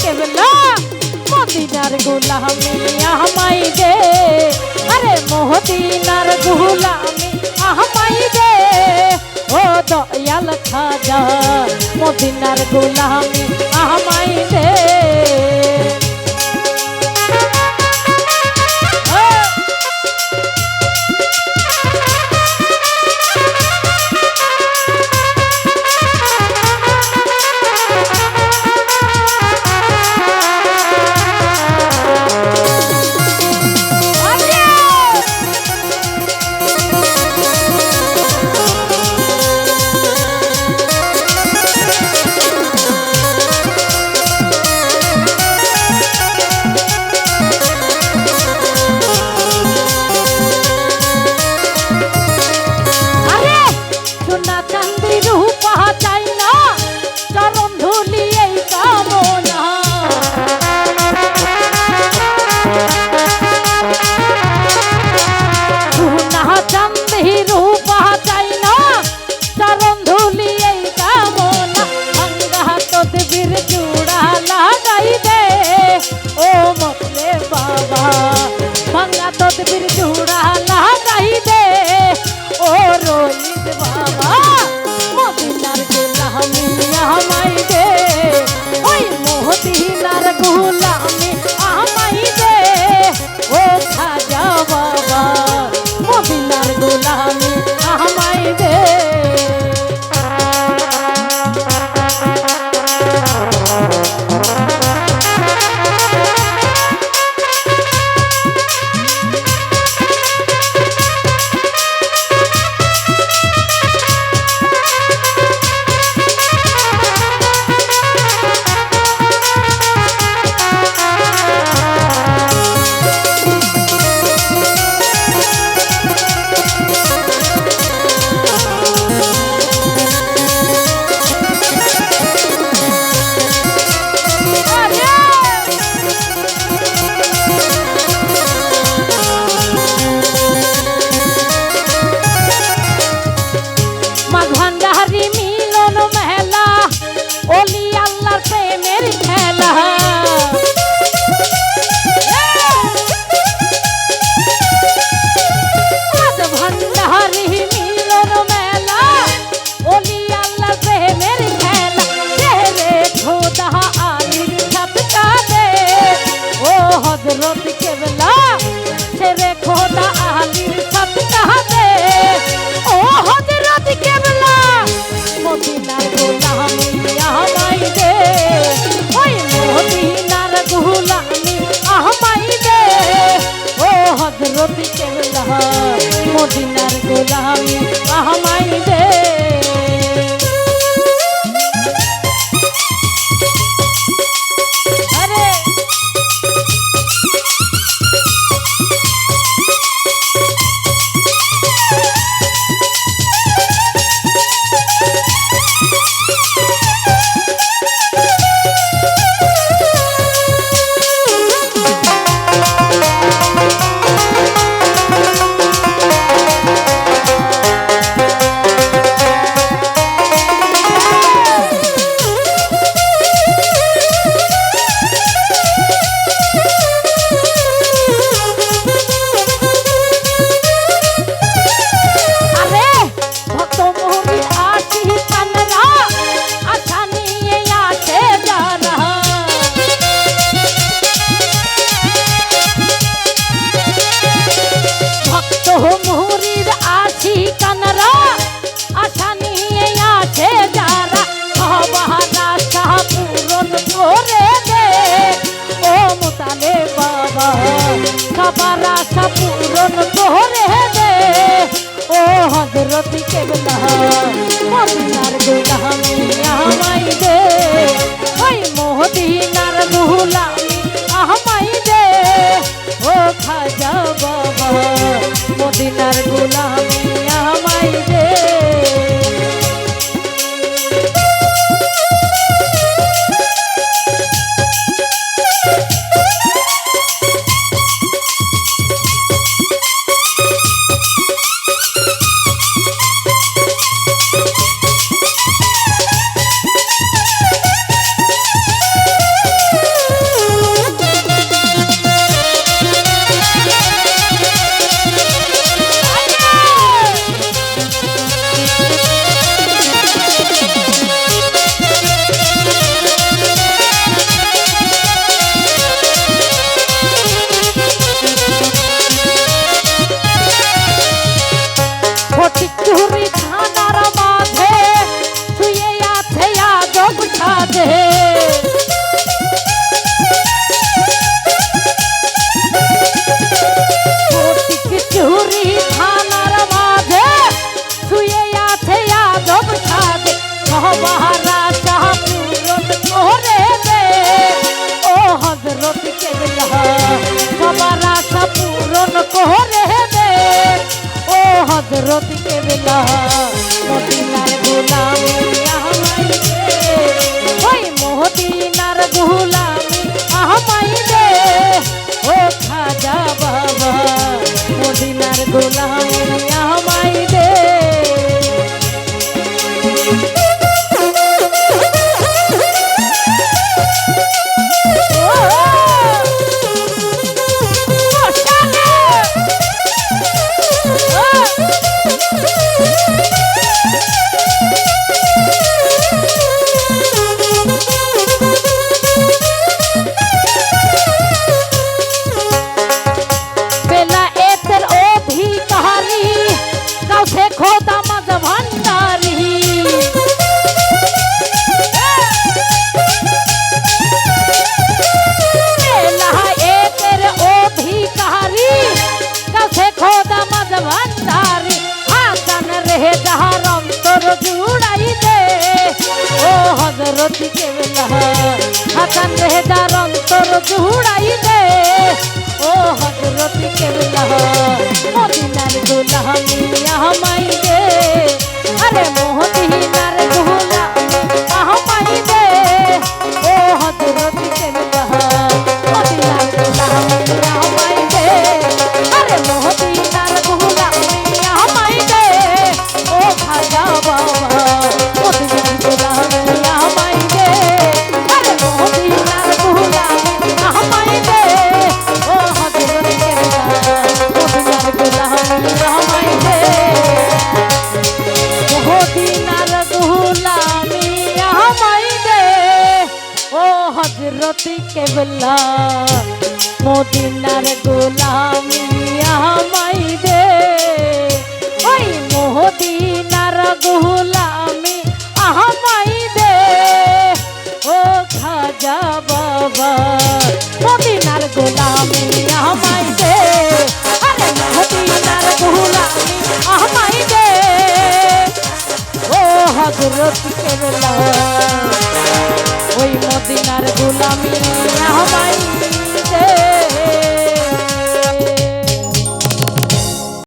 কেবলা মদিনার গোলামি আমায় দে, আরে মদিনার গোলামি আমায় দে, ও দয়াল খাজা মদিনার গোলামি আমায় দে। তদবির জুড়া লাগাই দে, ও রোহিত বাবা মদিনার গোলামি আমায় দে, ওই মদিনার গোলামি আমায় দে, ও খাজা বাবা মদিনার গোলামি আমায় দে। হযরত কেবলা ছেড়ে খোদা আলীর সৎকা দে, ও হযরত কেবলা মদিনার গোলামি আমায় দে, ওই মদিনার গোলামি আমায় দে, ও হযরত কেবলা মদিনার গোলামি আমায় দে। মুহুরির আছি কানরা আশা নিয়ে আছে যারা, সবার আশা পূরণ করে দে, ও মুতালে বাবা সবার আশা পূরণ করে দে, ও হযরত কেবলা মদিনার গোলামি আমায় দে, ওই মদিনার গোলামি আমায় দে, ও খাজা বাবা মদিনার গোলামি আমায় দে। হযরত কেবলা মদিনার গোলামি আমায় দে ওই মদিনার গোলামি আমায় দে ও খাজা বাবা মদিনার গোলামি আমায় দে হযরত কেবলা হাসান রেজার অন্তর জুড়াই দে ও হযরত কেবলা মদিনার গোলামি আমায় দে আরে মদিনার গোলামি আমায় দে ও হযরত কেবলা মদিনার গোলামি আমায় দে আরে মদিনার গোলামি আমায় দে ও খাজা বাবা মদিনার গোলামি আমায় দে আরে মদিনার গোলামি আমায় দে ও হযরত কেবলা মদিনার গোলামি আমায় দে মদিনার গোলামি আমায় দে ও হযরত কেবলা মদিনার গোলামি আমায় দে ওই মদিনার গোলামি আমায় দে ও খাজা বাবা মদিনার গোলামি আমায় দে আরে মদিনার গোলামি আমায় দে ও হযরত কেবলা ওই মদিনার গোলামি